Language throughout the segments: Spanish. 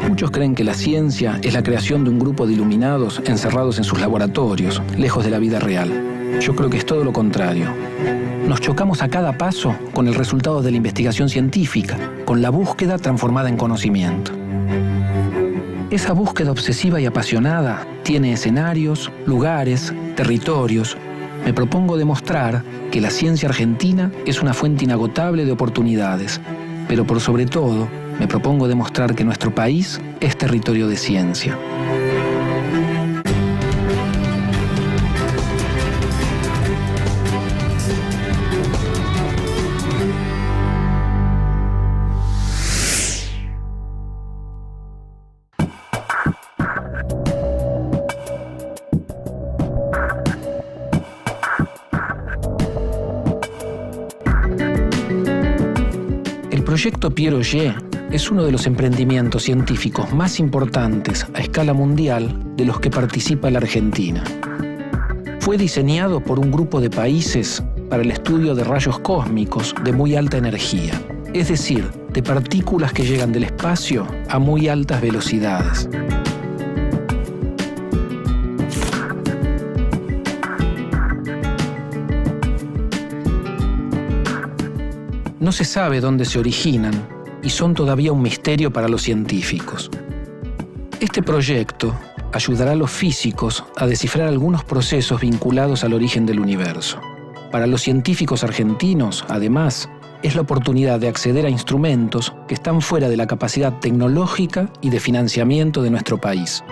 Muchos creen que la ciencia es la creación de un grupo de iluminados encerrados en sus laboratorios, lejos de la vida real. Yo creo que es todo lo contrario. Nos chocamos a cada paso con el resultado de la investigación científica, con la búsqueda transformada en conocimiento. Esa búsqueda obsesiva y apasionada tiene escenarios, lugares, territorios. Me propongo demostrar que la ciencia argentina es una fuente inagotable de oportunidades, pero por sobre todo, me propongo demostrar que nuestro país es territorio de ciencia. El proyecto Pierre Auger es uno de los emprendimientos científicos más importantes a escala mundial de los que participa la Argentina. Fue diseñado por un grupo de países para el estudio de rayos cósmicos de muy alta energía, es decir, de partículas que llegan del espacio a muy altas velocidades. No se sabe dónde se originan y son todavía un misterio para los científicos. Este proyecto ayudará a los físicos a descifrar algunos procesos vinculados al origen del universo. Para los científicos argentinos, además, es la oportunidad de acceder a instrumentos que están fuera de la capacidad tecnológica y de financiamiento de nuestro país.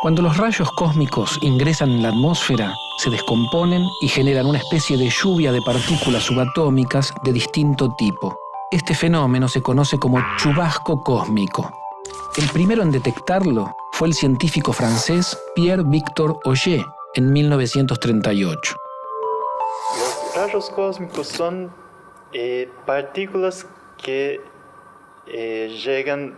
Cuando los rayos cósmicos ingresan en la atmósfera, se descomponen y generan una especie de lluvia de partículas subatómicas de distinto tipo. Este fenómeno se conoce como chubasco cósmico. El primero en detectarlo fue el científico francés Pierre-Victor Auger en 1938. Los rayos cósmicos son partículas que llegan,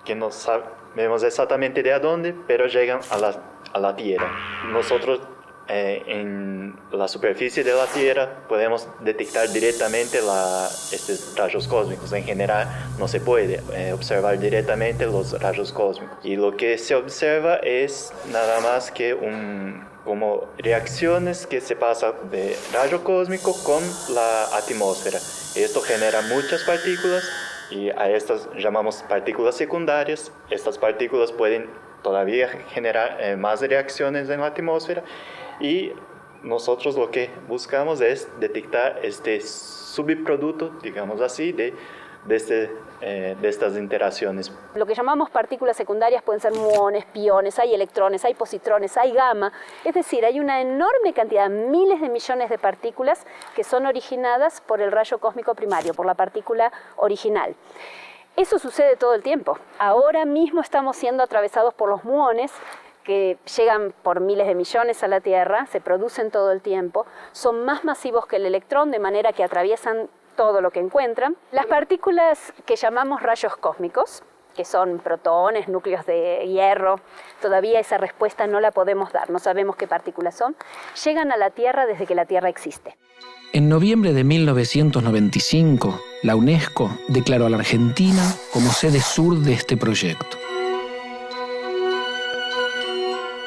que no sabemos exactamente de dónde, pero llegan a la Tierra. Nosotros en la superficie de la Tierra podemos detectar directamente estos rayos cósmicos. En general no se puede observar directamente los rayos cósmicos. Y lo que se observa es nada más que como reacciones que se pasan de rayo cósmico con la atmósfera. Esto genera muchas partículas y a estas llamamos partículas secundarias. Estas partículas pueden todavía generar más reacciones en la atmósfera y nosotros lo que buscamos es detectar este subproducto, digamos así, de estas interacciones. Lo que llamamos partículas secundarias pueden ser muones, piones, hay electrones, hay positrones, hay gamma. Es decir, hay una enorme cantidad, miles de millones de partículas que son originadas por el rayo cósmico primario, por la partícula original. Eso sucede todo el tiempo. Ahora mismo estamos siendo atravesados por los muones que llegan por miles de millones a la Tierra, se producen todo el tiempo, son más masivos que el electrón, de manera que atraviesan todo lo que encuentran. Las partículas que llamamos rayos cósmicos, que son protones, núcleos de hierro, todavía esa respuesta no la podemos dar, no sabemos qué partículas son, llegan a la Tierra desde que la Tierra existe. En noviembre de 1995, la UNESCO declaró a la Argentina como sede sur de este proyecto.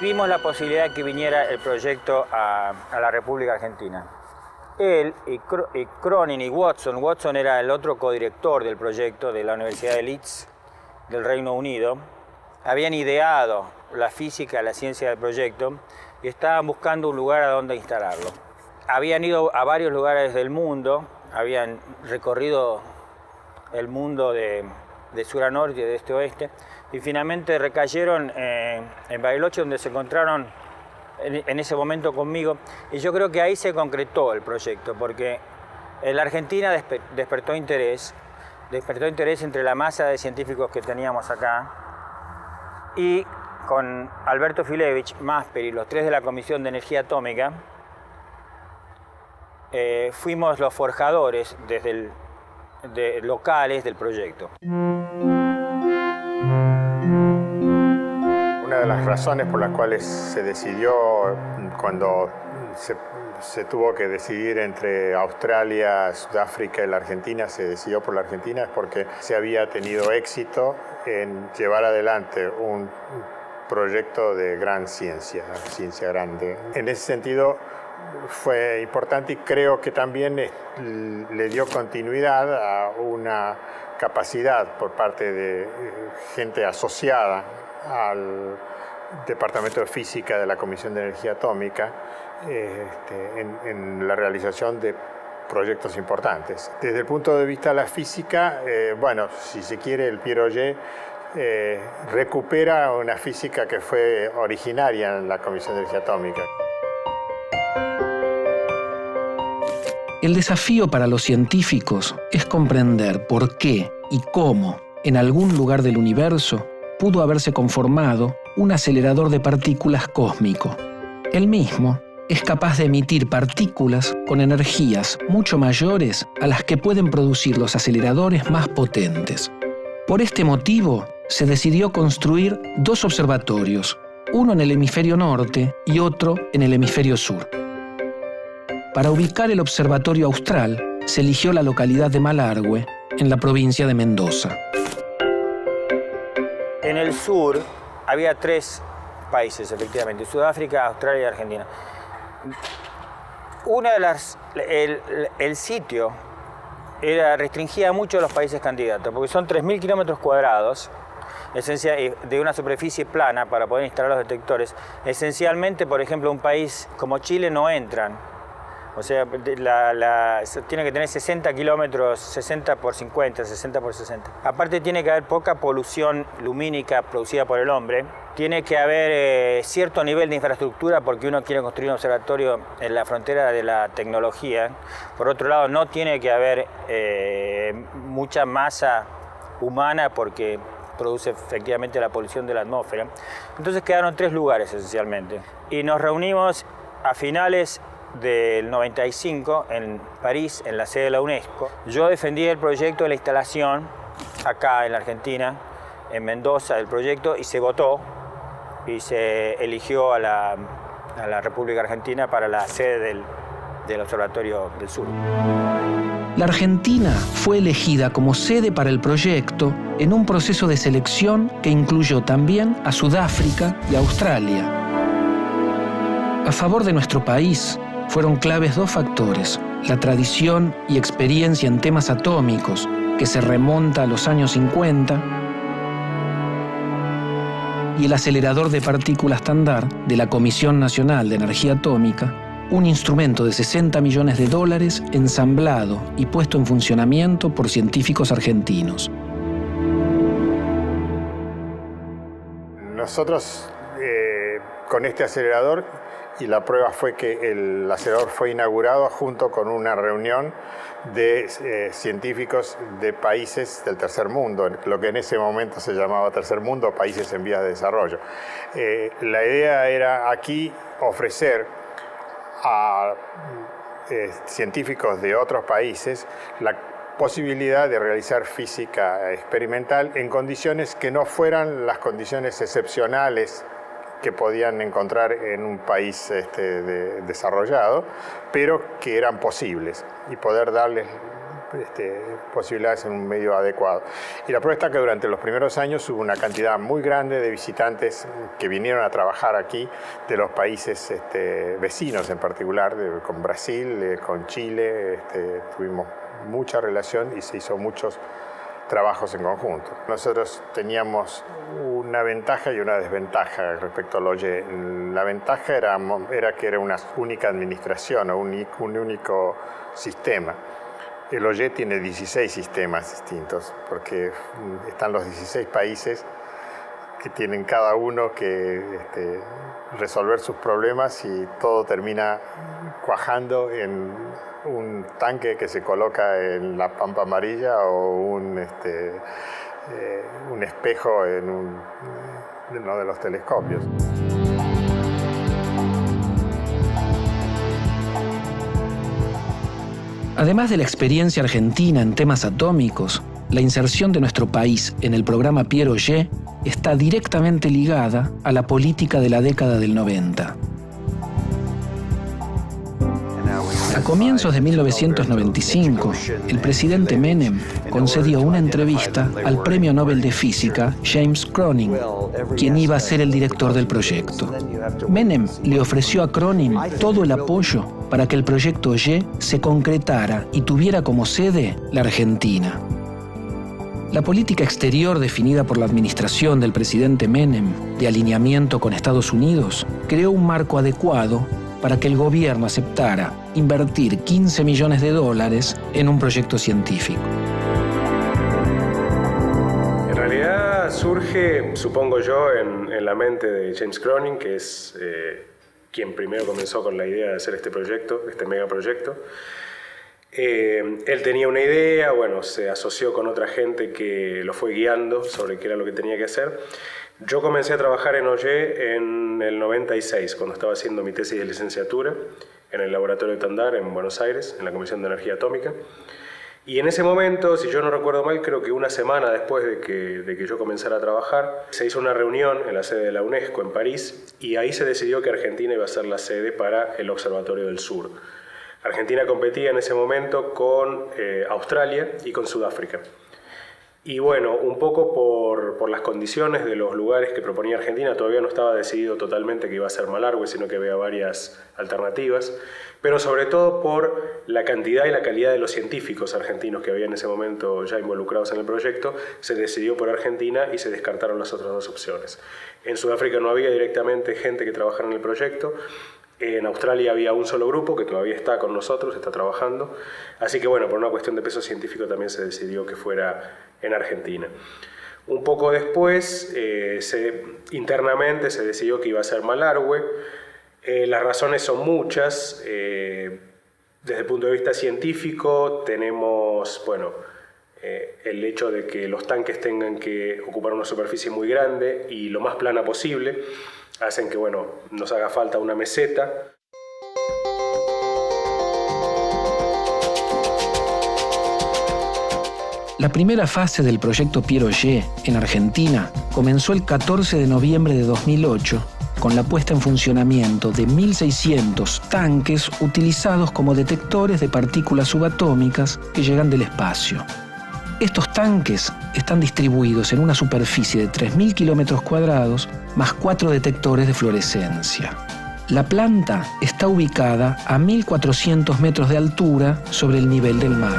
Vimos la posibilidad de que viniera el proyecto a la República Argentina. Él y Cronin y Watson era el otro codirector del proyecto de la Universidad de Leeds del Reino Unido, habían ideado la física, la ciencia del proyecto y estaban buscando un lugar a donde instalarlo. Habían ido a varios lugares del mundo, habían recorrido el mundo de sur a norte y de este a oeste, y finalmente recayeron en Bariloche, donde se encontraron en ese momento conmigo, y yo creo que ahí se concretó el proyecto, porque en la Argentina despertó interés entre la masa de científicos que teníamos acá, y con Alberto Filevich, Masper y los tres de la Comisión de Energía Atómica, fuimos los forjadores locales del proyecto. Una de las razones por las cuales se decidió, cuando se tuvo que decidir entre Australia, Sudáfrica y la Argentina, se decidió por la Argentina, es porque se había tenido éxito en llevar adelante un proyecto de gran ciencia grande. En ese sentido fue importante y creo que también le dio continuidad a una capacidad por parte de gente asociada al Departamento de Física de la Comisión de Energía Atómica en la realización de proyectos importantes. Desde el punto de vista de la física, bueno, si se quiere, el Pieroyer recupera una física que fue originaria en la Comisión de Energía Atómica. El desafío para los científicos es comprender por qué y cómo, en algún lugar del universo, pudo haberse conformado un acelerador de partículas cósmico. El mismo es capaz de emitir partículas con energías mucho mayores a las que pueden producir los aceleradores más potentes. Por este motivo, se decidió construir 2 observatorios, uno en el hemisferio norte y otro en el hemisferio sur. Para ubicar el observatorio austral, se eligió la localidad de Malargüe, en la provincia de Mendoza. En el sur había 3 países, efectivamente, Sudáfrica, Australia y Argentina. El sitio restringía mucho a los países candidatos, porque son 3.000 kilómetros cuadrados de una superficie plana para poder instalar los detectores. Esencialmente, por ejemplo, un país como Chile no entran. O sea, tiene que tener 60 kilómetros, 60 por 50, 60 por 60. Aparte tiene que haber poca polución lumínica producida por el hombre. Tiene que haber cierto nivel de infraestructura porque uno quiere construir un observatorio en la frontera de la tecnología. Por otro lado, no tiene que haber mucha masa humana porque produce efectivamente la polución de la atmósfera. Entonces quedaron 3 lugares esencialmente. Y nos reunimos a finales del 95 en París, en la sede de la UNESCO. Yo defendí el proyecto de la instalación acá en la Argentina, en Mendoza, el proyecto, y se votó y se eligió a la República Argentina para la sede del Observatorio del Sur. La Argentina fue elegida como sede para el proyecto en un proceso de selección que incluyó también a Sudáfrica y Australia. A favor de nuestro país, fueron claves 2 factores: la tradición y experiencia en temas atómicos, que se remonta a los años 50, y el acelerador de partículas Tandar de la Comisión Nacional de Energía Atómica, un instrumento de $60 millones ensamblado y puesto en funcionamiento por científicos argentinos. Nosotros, con este acelerador, y la prueba fue que el acelerador fue inaugurado junto con una reunión de científicos de países del tercer mundo, lo que en ese momento se llamaba tercer mundo, países en vías de desarrollo. La idea era aquí ofrecer a científicos de otros países la posibilidad de realizar física experimental en condiciones que no fueran las condiciones excepcionales que podían encontrar en un país desarrollado, pero que eran posibles, y poder darles posibilidades en un medio adecuado. Y la prueba está que durante los primeros años hubo una cantidad muy grande de visitantes que vinieron a trabajar aquí, de los países vecinos en particular, con Brasil, con Chile. Tuvimos mucha relación y se hizo muchos trabajos en conjunto. Nosotros teníamos una ventaja y una desventaja respecto al OYE. La ventaja era que era una única administración o un único sistema. El OYE tiene 16 sistemas distintos, porque están los 16 países que tienen cada uno que resolver sus problemas, y todo termina cuajando en un tanque que se coloca en la Pampa Amarilla o un espejo en uno de los telescopios. Además de la experiencia argentina en temas atómicos, la inserción de nuestro país en el programa Pieroyer está directamente ligada a la política de la década del 90. A comienzos de 1995, el presidente Menem concedió una entrevista al Premio Nobel de Física James Cronin, quien iba a ser el director del proyecto. Menem le ofreció a Cronin todo el apoyo para que el proyecto Y se concretara y tuviera como sede la Argentina. La política exterior definida por la administración del presidente Menem, de alineamiento con Estados Unidos, creó un marco adecuado para que el gobierno aceptara invertir $15 millones en un proyecto científico. En realidad surge, supongo yo, en la mente de James Cronin, que es quien primero comenzó con la idea de hacer este proyecto, este megaproyecto. Él tenía una idea, bueno, se asoció con otra gente que lo fue guiando sobre qué era lo que tenía que hacer. Yo comencé a trabajar en OYE en el 96, cuando estaba haciendo mi tesis de licenciatura en el laboratorio de Tandar, en Buenos Aires, en la Comisión de Energía Atómica. Y en ese momento, si yo no recuerdo mal, creo que una semana después de que yo comenzara a trabajar, se hizo una reunión en la sede de la UNESCO en París, y ahí se decidió que Argentina iba a ser la sede para el Observatorio del Sur. Argentina competía en ese momento con Australia y con Sudáfrica. Y bueno, un poco por las condiciones de los lugares que proponía Argentina, todavía no estaba decidido totalmente que iba a ser Malargüe, sino que había varias alternativas, pero sobre todo por la cantidad y la calidad de los científicos argentinos que había en ese momento ya involucrados en el proyecto, se decidió por Argentina y se descartaron las otras dos opciones. En Sudáfrica no había directamente gente que trabajara en el proyecto. En Australia había un solo grupo que todavía está con nosotros, está trabajando. Así que bueno, por una cuestión de peso científico también se decidió que fuera en Argentina. Un poco después, internamente se decidió que iba a ser Malargüe. Las razones son muchas. Desde el punto de vista científico tenemos, bueno, el hecho de que los tanques tengan que ocupar una superficie muy grande y lo más plana posible, hacen que, bueno, nos haga falta una meseta. La primera fase del proyecto Piero-Y en Argentina comenzó el 14 de noviembre de 2008 con la puesta en funcionamiento de 1.600 tanques utilizados como detectores de partículas subatómicas que llegan del espacio. Estos tanques están distribuidos en una superficie de 3.000 kilómetros cuadrados más 4 detectores de fluorescencia. La planta está ubicada a 1.400 metros de altura sobre el nivel del mar.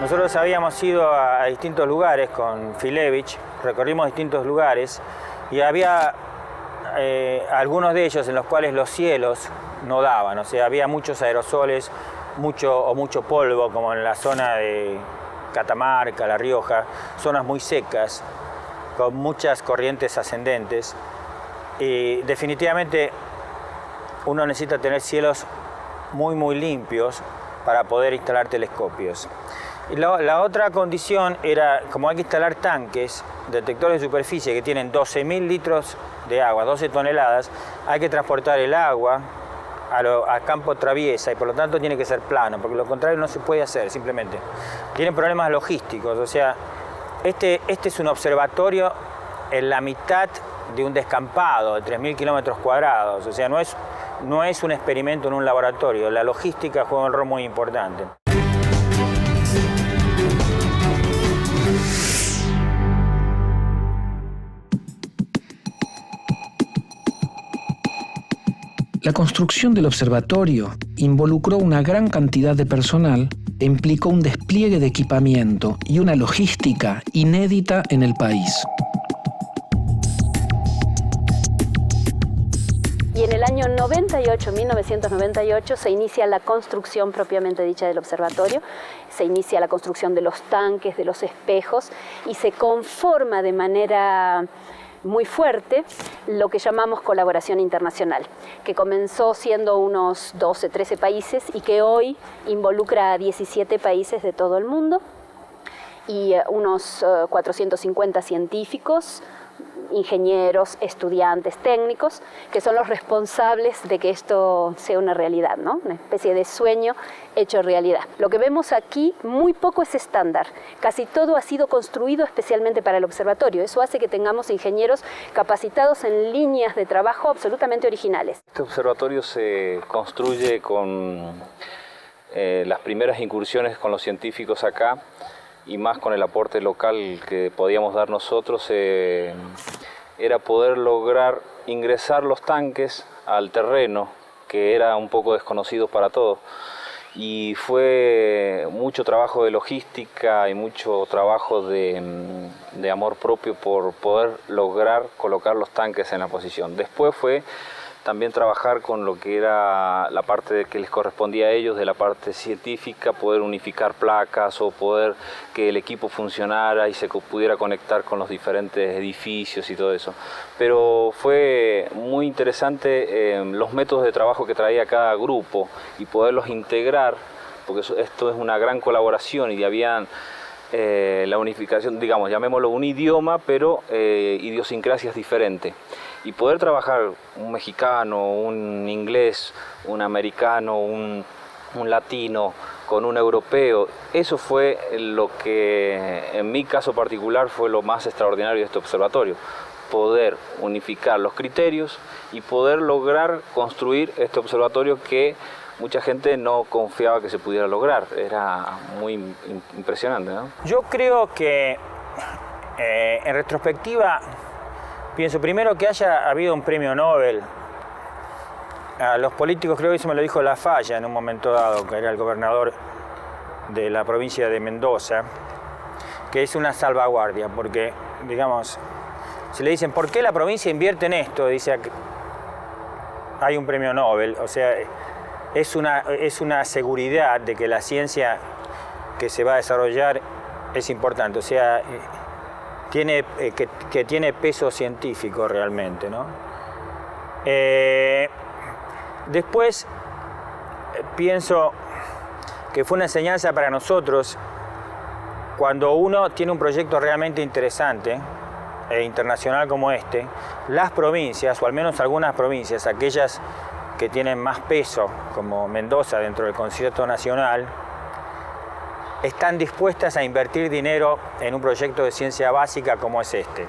Nosotros habíamos ido a distintos lugares con Filevich, recorrimos distintos lugares y había algunos de ellos en los cuales los cielos no daban, o sea, había muchos aerosoles, mucho polvo, como en la zona de Catamarca, La Rioja, zonas muy secas, con muchas corrientes ascendentes. Y definitivamente uno necesita tener cielos muy limpios para poder instalar telescopios. Y la otra condición era, como hay que instalar tanques, detectores de superficie que tienen 12.000 litros de agua, 12 toneladas, hay que transportar el agua a campo traviesa y por lo tanto tiene que ser plano, porque lo contrario no se puede hacer simplemente. Tienen problemas logísticos, o sea, este es un observatorio en la mitad de un descampado de 3.000 kilómetros cuadrados, o sea, no es un experimento en un laboratorio, la logística juega un rol muy importante. La construcción del observatorio involucró una gran cantidad de personal e implicó un despliegue de equipamiento y una logística inédita en el país. Y en el año 1998, se inicia la construcción propiamente dicha del observatorio, se inicia la construcción de los tanques, de los espejos, y se conforma de manera muy fuerte lo que llamamos colaboración internacional, que comenzó siendo unos 12, 13 países y que hoy involucra a 17 países de todo el mundo y unos 450 científicos, ingenieros, estudiantes, técnicos, que son los responsables de que esto sea una realidad, ¿no? Una especie de sueño hecho realidad. Lo que vemos aquí, muy poco es estándar. Casi todo ha sido construido especialmente para el observatorio. Eso hace que tengamos ingenieros capacitados en líneas de trabajo absolutamente originales. Este observatorio se construye con las primeras incursiones con los científicos acá, y más con el aporte local que podíamos dar nosotros, era poder lograr ingresar los tanques al terreno, que era un poco desconocido para todos. Y fue mucho trabajo de logística y mucho trabajo de amor propio por poder lograr colocar los tanques en la posición. Después fue también trabajar con lo que era la parte que les correspondía a ellos, de la parte científica, poder unificar placas o poder que el equipo funcionara y se pudiera conectar con los diferentes edificios y todo eso. Pero fue muy interesante los métodos de trabajo que traía cada grupo y poderlos integrar, porque esto es una gran colaboración y habían la unificación, digamos, llamémoslo un idioma, pero idiosincrasias diferentes. Y poder trabajar un mexicano, un inglés, un americano, un latino con un europeo, eso fue lo que en mi caso particular fue lo más extraordinario de este observatorio. Poder unificar los criterios y poder lograr construir este observatorio que mucha gente no confiaba que se pudiera lograr. Era muy impresionante, ¿no? Yo creo que en retrospectiva pienso primero que haya habido un premio Nobel. A los políticos, creo que eso me lo dijo Lafalla en un momento dado, que era el gobernador de la provincia de Mendoza, que es una salvaguardia, porque, digamos, si le dicen, ¿por qué la provincia invierte en esto? Dice, hay un premio Nobel, o sea, es una seguridad de que la ciencia que se va a desarrollar es importante, o sea, que tiene peso científico realmente, ¿no? Después pienso que fue una enseñanza para nosotros cuando uno tiene un proyecto realmente interesante e internacional como este, las provincias, o al menos algunas provincias, aquellas que tienen más peso, como Mendoza dentro del concierto nacional, están dispuestas a invertir dinero en un proyecto de ciencia básica como es este.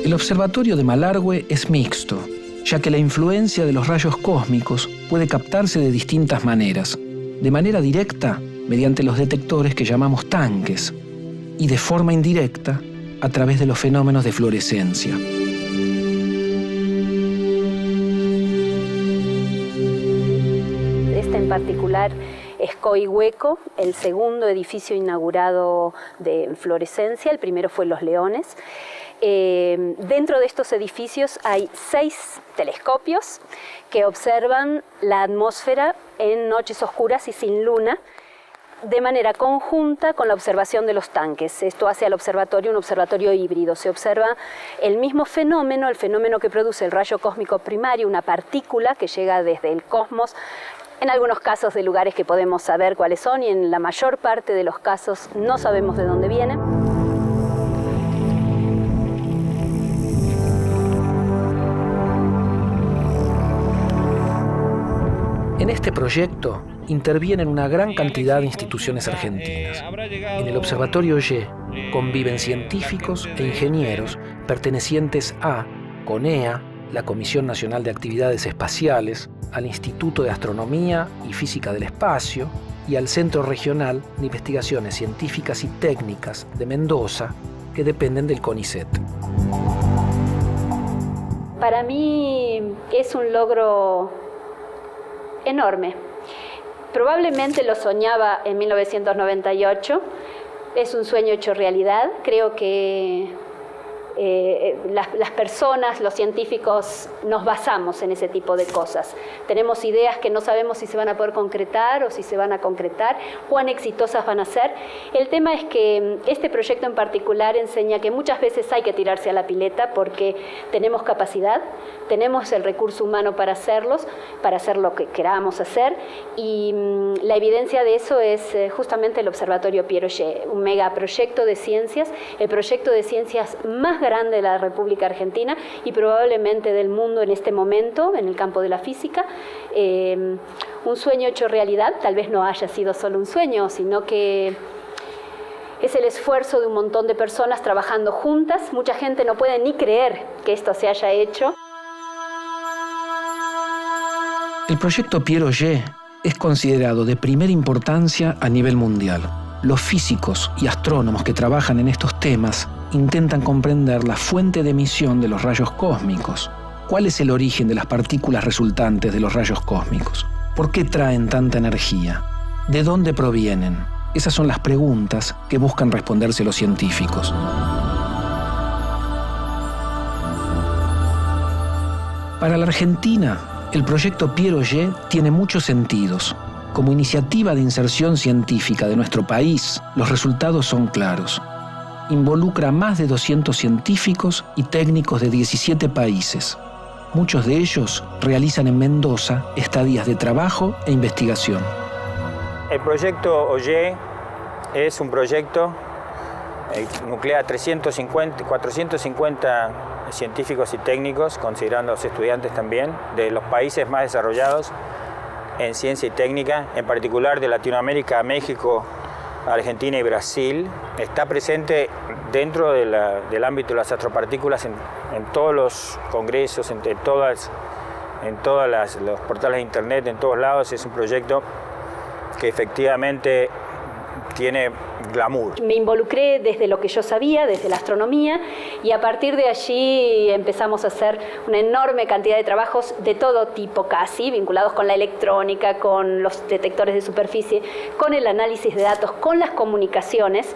El observatorio de Malargüe es mixto, ya que la influencia de los rayos cósmicos puede captarse de distintas maneras. De manera directa, mediante los detectores que llamamos tanques, y de forma indirecta, a través de los fenómenos de fluorescencia. En particular es Coihueco, el segundo edificio inaugurado de fluorescencia, el primero fue Los Leones. Dentro de estos edificios hay 6 telescopios que observan la atmósfera en noches oscuras y sin luna, de manera conjunta con la observación de los tanques. Esto hace al observatorio un observatorio híbrido. Se observa el mismo fenómeno, el fenómeno que produce el rayo cósmico primario, una partícula que llega desde el cosmos, en algunos casos de lugares que podemos saber cuáles son y en la mayor parte de los casos no sabemos de dónde viene. En este proyecto intervienen una gran cantidad de instituciones argentinas. En el Observatorio Y conviven científicos e ingenieros pertenecientes a CONEA, la Comisión Nacional de Actividades Espaciales, al Instituto de Astronomía y Física del Espacio y al Centro Regional de Investigaciones Científicas y Técnicas de Mendoza, que dependen del CONICET. Para mí es un logro enorme. Probablemente lo soñaba en 1998, es un sueño hecho realidad. Creo que las personas, los científicos, nos basamos en ese tipo de cosas. Tenemos ideas que no sabemos si se van a poder concretar o si se van a concretar, cuán exitosas van a ser. El tema es que este proyecto en particular enseña que muchas veces hay que tirarse a la pileta porque tenemos capacidad, tenemos el recurso humano para hacerlos, para hacer lo que queramos hacer, y la evidencia de eso es justamente el Observatorio Piaget, un megaproyecto de ciencias, el proyecto de ciencias más grande de la República Argentina y probablemente del mundo en este momento, en el campo de la física. Un sueño hecho realidad, tal vez no haya sido solo un sueño, sino que es el esfuerzo de un montón de personas trabajando juntas. Mucha gente no puede ni creer que esto se haya hecho. El proyecto Piaget es considerado de primera importancia a nivel mundial. Los físicos y astrónomos que trabajan en estos temas intentan comprender la fuente de emisión de los rayos cósmicos. ¿Cuál es el origen de las partículas resultantes de los rayos cósmicos? ¿Por qué traen tanta energía? ¿De dónde provienen? Esas son las preguntas que buscan responderse los científicos. Para la Argentina, el proyecto Piaget tiene muchos sentidos. Como iniciativa de inserción científica de nuestro país, los resultados son claros. Involucra a más de 200 científicos y técnicos de 17 países. Muchos de ellos realizan en Mendoza estadías de trabajo e investigación. El proyecto OYE es un proyecto nuclea 450 científicos y técnicos, considerando los estudiantes también, de los países más desarrollados en ciencia y técnica, en particular de Latinoamérica, México, Argentina y Brasil. Está presente dentro del ámbito de las astropartículas en todos los congresos, en todos los portales de internet, en todos lados. Es un proyecto que efectivamente tiene glamour. Me involucré desde lo que yo sabía, desde la astronomía, y a partir de allí empezamos a hacer una enorme cantidad de trabajos de todo tipo casi, vinculados con la electrónica, con los detectores de superficie, con el análisis de datos, con las comunicaciones,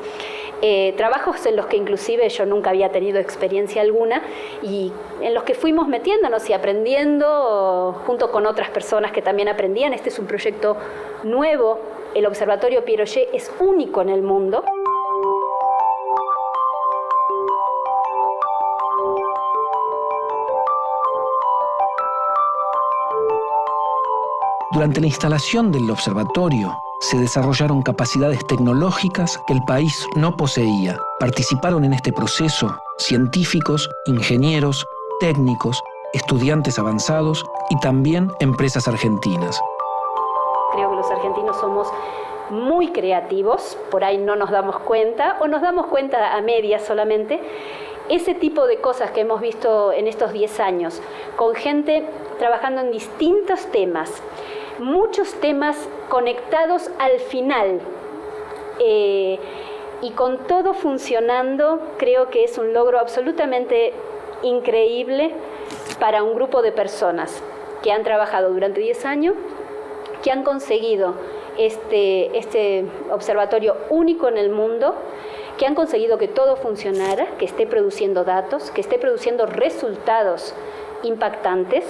trabajos en los que inclusive yo nunca había tenido experiencia alguna y en los que fuimos metiéndonos y aprendiendo junto con otras personas que también aprendían. Este es un proyecto nuevo. El Observatorio Piaget es único en el mundo. Durante la instalación del observatorio, se desarrollaron capacidades tecnológicas que el país no poseía. Participaron en este proceso científicos, ingenieros, técnicos, estudiantes avanzados y también empresas argentinas. Creo que los argentinos somos muy creativos, por ahí no nos damos cuenta, o nos damos cuenta a medias solamente. Ese tipo de cosas que hemos visto en estos 10 años, con gente trabajando en distintos temas, muchos temas conectados al final, y con todo funcionando, creo que es un logro absolutamente increíble para un grupo de personas que han trabajado durante 10 años, que han conseguido este observatorio único en el mundo, que han conseguido que todo funcionara, que esté produciendo datos, que esté produciendo resultados impactantes.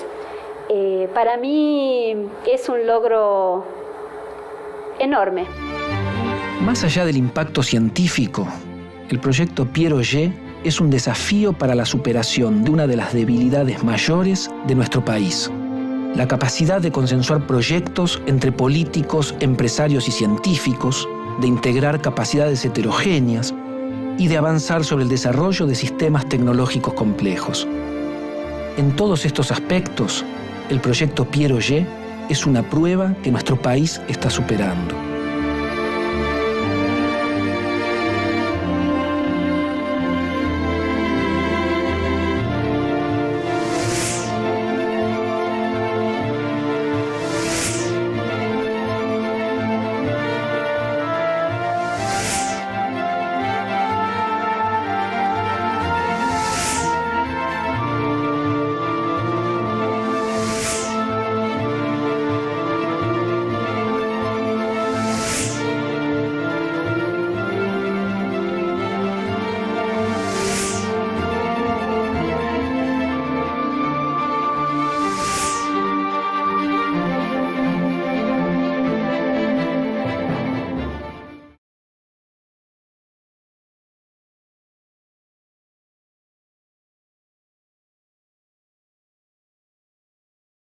Para mí es un logro enorme. Más allá del impacto científico, el proyecto Piaget es un desafío para la superación de una de las debilidades mayores de nuestro país: la capacidad de consensuar proyectos entre políticos, empresarios y científicos, de integrar capacidades heterogéneas y de avanzar sobre el desarrollo de sistemas tecnológicos complejos. En todos estos aspectos, el proyecto Piaget es una prueba que nuestro país está superando.